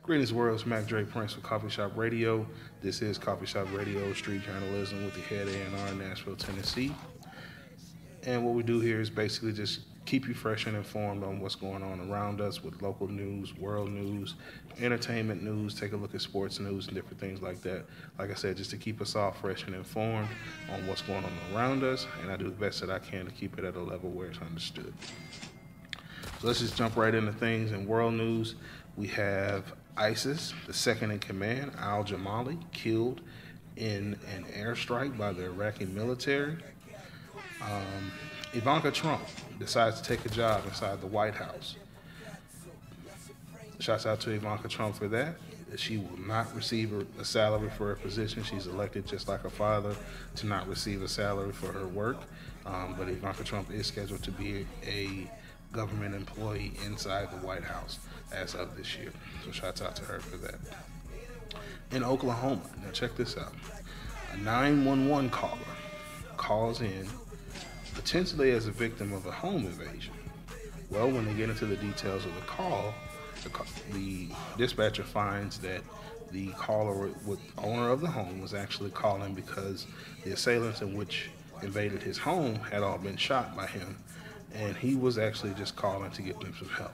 Greetings, world. It's Mac Dre Prince for Coffee Shop Radio. This is Coffee Shop Radio, street journalism with the head A&R in Nashville, Tennessee. And what we do here is basically just keep you fresh and informed on what's going on around us with local news, world news, entertainment news, take a look at sports news and different things like that. Like I said, just to keep us all fresh and informed on what's going on around us, and I do the best that I can to keep it at a level where it's understood. So let's just jump right into things. In world news, we have ISIS, the second in command, al-Jamali, killed in an airstrike by the Iraqi military. Ivanka Trump decides to take a job inside the White House. Shouts out to Ivanka Trump for that. She will not receive a salary for her position. She's elected, just like her father, to not receive a salary for her work. But Ivanka Trump is scheduled to be a government employee inside the White House as of this year. So shouts out to her for that. In Oklahoma, now check this out. A 911 caller calls in potentially as a victim of a home invasion. Well, when they get into the details of the call, the dispatcher finds that the caller, owner of the home, was actually calling because the assailants in which invaded his home had all been shot by him, and he was actually just calling to get them some help.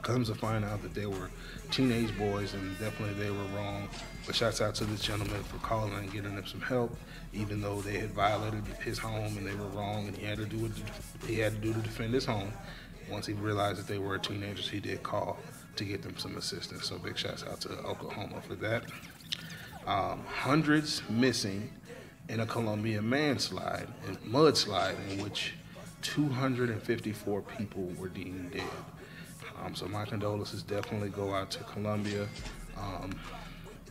Comes to find out that they were teenage boys, and definitely they were wrong. But shouts out to this gentleman for calling and getting them some help, even though they had violated his home and they were wrong, and he had to do what he had to do to defend his home. Once he realized that they were teenagers, he did call to get them some assistance. So big shouts out to Oklahoma for that. Hundreds missing in a Columbia mudslide in which 254 people were deemed dead. So my condolences definitely go out to Columbia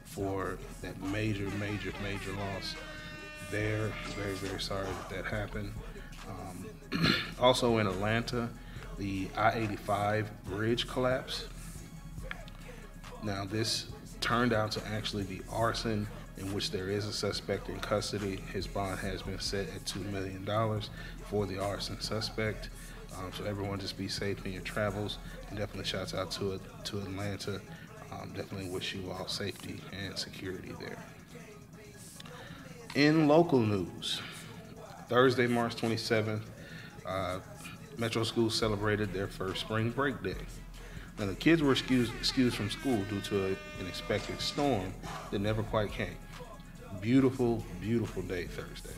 for that major loss there. Very, very sorry that happened. Also in Atlanta, the I-85 bridge collapse. Now this turned out to actually be arson, in which there is a suspect in custody. His bond has been set at $2 million for the arson suspect. So everyone just be safe in your travels, and definitely shouts out to Atlanta. Definitely wish you all safety and security there. In local news, Thursday, March 27th, Metro schools celebrated their first spring break day. Now the kids were excused from school due to an expected storm that never quite came. Beautiful, beautiful day Thursday.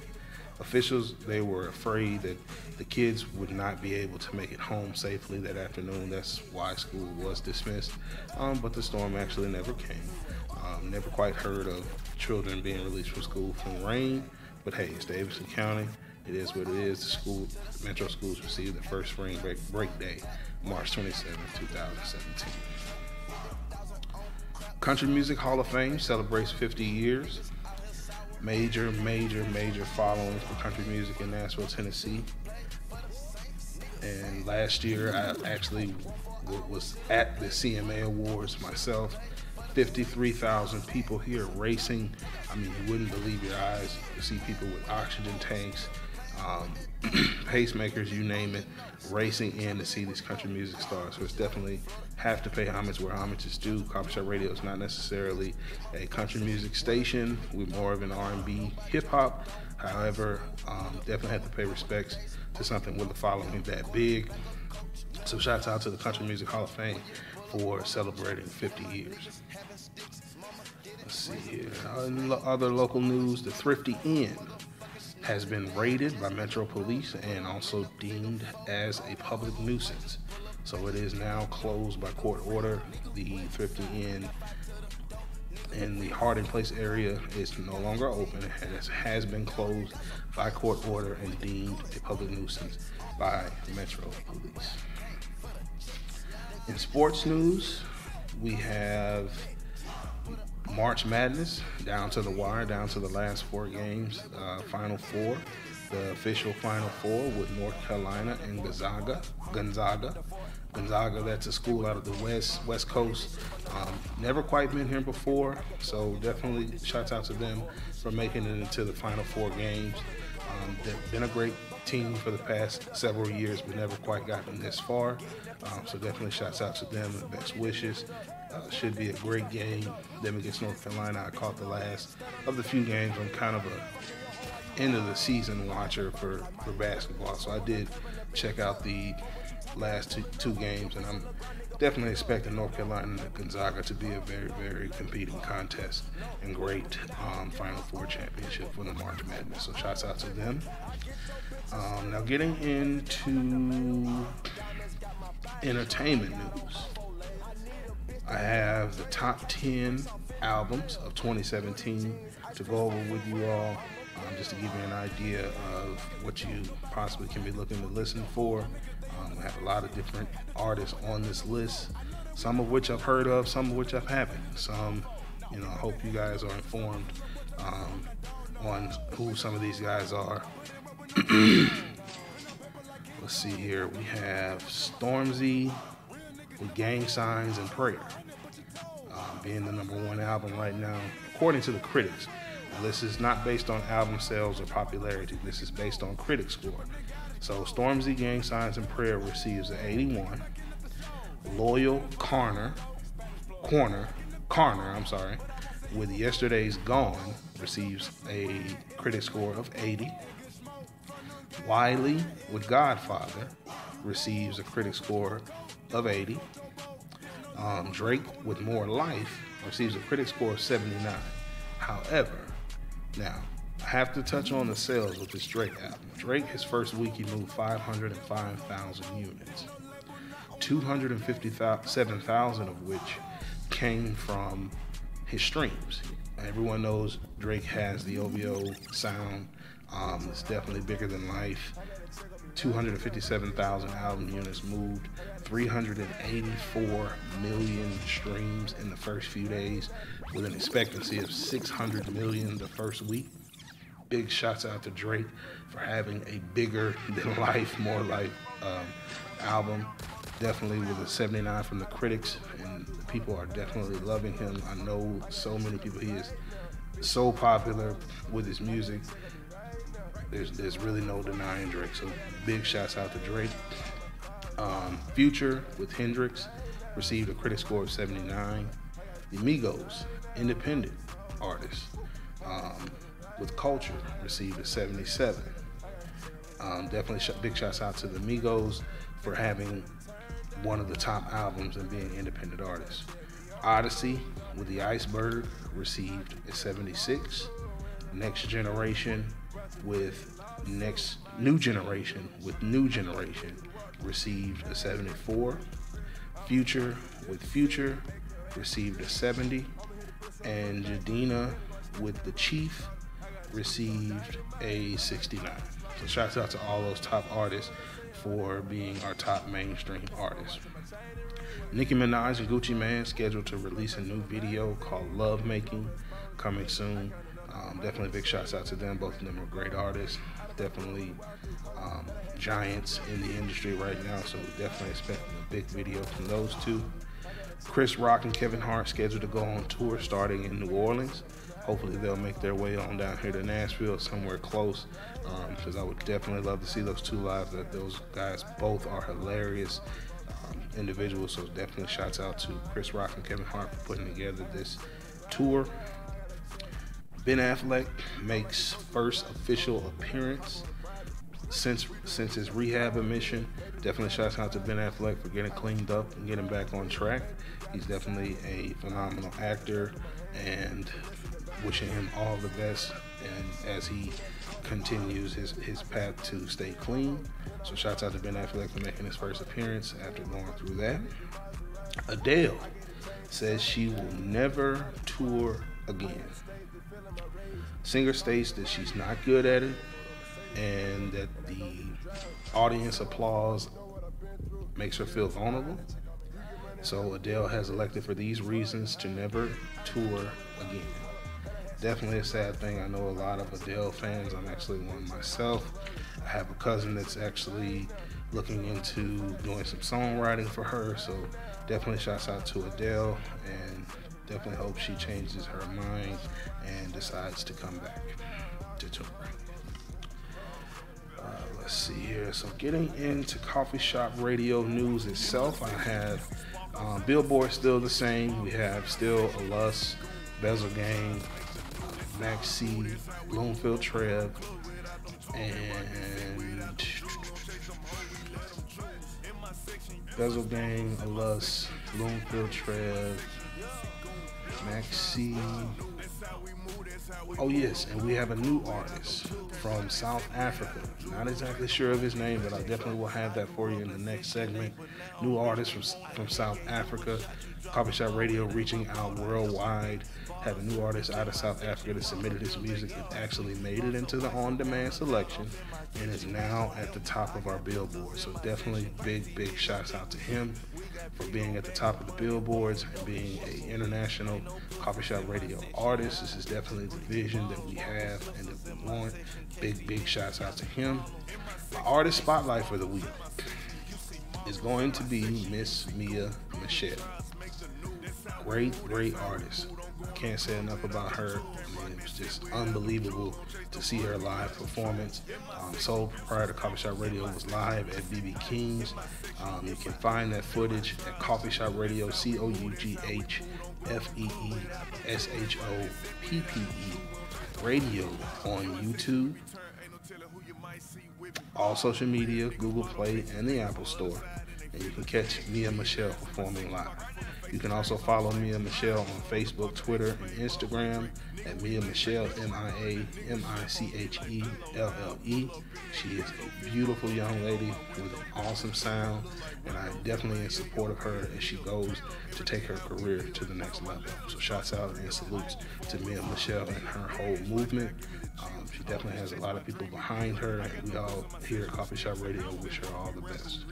Officials, they were afraid that the kids would not be able to make it home safely that afternoon. That's why school was dismissed. But the storm actually never came. Never quite heard of children being released from school from rain. But hey, it's Davidson County. It is what it is. The Metro schools received their first spring break day, March 27, 2017. Country Music Hall of Fame celebrates 50 years. Major following for country music in Nashville, Tennessee. And last year, I actually was at the CMA Awards myself. 53,000 people here racing. I mean, you wouldn't believe your eyes to see people with oxygen tanks, pacemakers, you name it, racing in to see these country music stars. So it's definitely have to pay homage where homage is due. Coffee Shop Radio is not necessarily a country music station. We're more of an R&B hip hop. However, definitely have to pay respects to something with a following that big. So shouts out to the Country Music Hall of Fame for celebrating 50 years. Let's see here. In other local news, the Thrifty Inn has been raided by Metro Police and also deemed as a public nuisance. So it is now closed by court order. The Thrifty Inn in the Harding Place area is no longer open. It has been closed by court order and deemed a public nuisance by Metro Police. In sports news, we have March Madness down to the wire, down to the last four games. Final four, the official Final Four with North Carolina and Gonzaga. That's a school out of the West Coast. Never quite been here before, so definitely shouts out to them for making it into the Final Four games. They've been a great team for the past several years, but never quite gotten this far. So definitely shouts out to them and best wishes. Should be a great game. Them against North Carolina. I caught the last of the few games. I'm kind of a end of the season watcher for basketball, so I did check out the last two games, and I'm definitely expecting North Carolina and Gonzaga to be a very, very competing contest and great Final Four championship for the March Madness. So shouts out to them. Now getting into entertainment news. I have the top 10 albums of 2017 to go over with you all, just to give you an idea of what you possibly can be looking to listen for. I have a lot of different artists on this list, some of which I've heard of, some of which I haven't. Some, I hope you guys are informed on who some of these guys are. Let's see here. We have Stormzy with Gang Signs and Prayer, being the #1 album right now, according to the critics. Now, this is not based on album sales or popularity. This is based on critic score. So Stormzy, Gang Signs and Prayer receives an 81. Loyal Corner, with Yesterday's Gone receives a critic score of 80. Wiley with Godfather receives a critic score of 80. Drake with More Life receives a critic score of 79. However, now I have to touch on the sales with this Drake album. Drake, his first week, he moved 505,000 units. 257,000 of which came from his streams. Everyone knows Drake has the OVO sound. It's definitely bigger than life. 257,000 album units moved, 384 million streams in the first few days, with an expectancy of 600 million the first week. Big shouts out to Drake for having a bigger than life, more life album. Definitely with a 79 from the critics, and people are definitely loving him. I know so many people. He is so popular with his music. There's really no denying Drake. So big shouts out to Drake. Future with Hendrix received a critic score of 79. The Migos, independent artists, with Culture received a 77. Definitely big shouts out to the Migos for having one of the top albums and being independent artists. Odyssey with The Iceberg received a 76. New Generation with New Generation received a 74. Future with Future received a 70. And Jadina with The Chief received a 69. So shouts out to all those top artists for being our top mainstream artists. Nicki Minaj and Gucci Mane scheduled to release a new video called Love Making, coming soon. Definitely big shouts out to them. Both of them are great artists. Definitely giants in the industry right now, so we definitely expect a big video from those two. Chris Rock and Kevin Hart scheduled to go on tour starting in New Orleans. Hopefully they'll make their way on down here to Nashville, somewhere close, because I would definitely love to see those two live. That those guys both are hilarious individuals, so definitely shouts out to Chris Rock and Kevin Hart for putting together this tour. Ben Affleck makes first official appearance since his rehab admission. Definitely shouts out to Ben Affleck for getting cleaned up and getting back on track. He's definitely a phenomenal actor, and wishing him all the best and as he continues his path to stay clean. So shouts out to Ben Affleck for making his first appearance after going through that. Adele says she will never tour again. Singer states that she's not good at it and that the audience applause makes her feel vulnerable. So Adele has elected for these reasons to never tour again. Definitely a sad thing. I know a lot of Adele fans. I'm actually one myself. I have a cousin that's actually looking into doing some songwriting for her. So definitely shouts out to Adele, and definitely hope she changes her mind and decides to come back to touring. Let's see here. So getting into Coffee Shop Radio news itself, I have Billboard still the same. We have still Alus, Bezel Gang, Max C, Bloomfield Trev, and Bezel Gang, Alus, Bloomfield Trev, Max C. Oh yes, and we have a new artist from South Africa. Not exactly sure of his name, but I definitely will have that for you in the next segment. New artist from South Africa. Coffee Shop Radio reaching out worldwide. Have a new artist out of South Africa that submitted his music and actually made it into the on-demand selection and is now at the top of our Billboard. So definitely big shouts out to him for being at the top of the billboards and being an international Coffee Shop Radio artist. This is definitely the vision that we have and that we want. Big shouts out to him. My artist spotlight for the week is going to be Miss Mia Michelle. Great artist. Can't say enough about her. I mean, it was just unbelievable to see her live performance. Sole proprietor Coffee Shop Radio was live at BB King's. You can find that footage at Coffee Shop Radio, COUGHFEESHOPPE Radio on YouTube, all social media, Google Play, and the Apple Store. And you can catch Mia Michelle performing live. You can also follow Mia Michelle on Facebook, Twitter, and Instagram at Mia Michelle, MIAMICHELLE. She is a beautiful young lady with an awesome sound, and I definitely in support of her as she goes to take her career to the next level. So shouts out and salutes to Mia Michelle and her whole movement. She definitely has a lot of people behind her, and we all here at Coffee Shop Radio wish her all the best.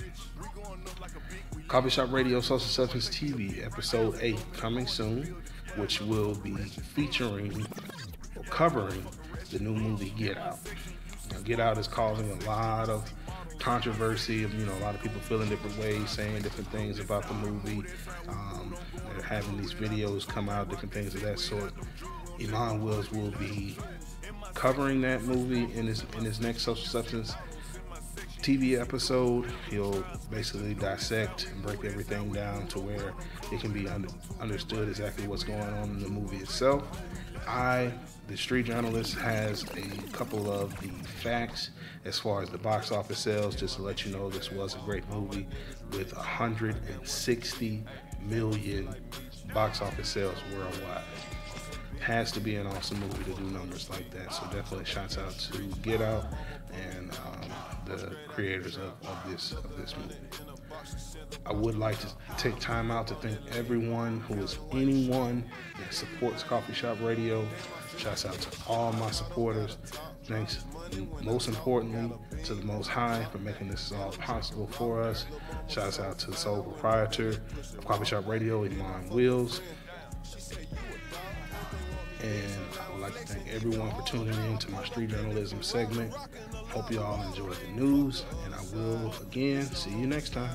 Coffee Shop Radio Social Substance TV Episode 8 coming soon, which will be featuring or covering the new movie Get Out. Now, Get Out is causing a lot of controversy. A lot of people feeling different ways, saying different things about the movie. They're having these videos come out, different things of that sort. Iman Wills will be covering that movie in his next Social Substance TV episode. He'll basically dissect and break everything down to where it can be understood exactly what's going on in the movie itself. The street journalist, has a couple of the facts as far as the box office sales, just to let you know this was a great movie with 160 million box office sales worldwide. Has to be an awesome movie to do numbers like that. So definitely shouts out to Get Out and the creators of this movie. I would like to take time out to thank anyone that supports Coffee Shop Radio. Shouts out to all my supporters. Thanks most importantly to the Most High for making this all possible for us. Shouts out to the sole proprietor of Coffee Shop Radio, Iman Wills. And I would like to thank everyone for tuning in to my street journalism segment. Hope you all enjoyed the news, and I will again see you next time.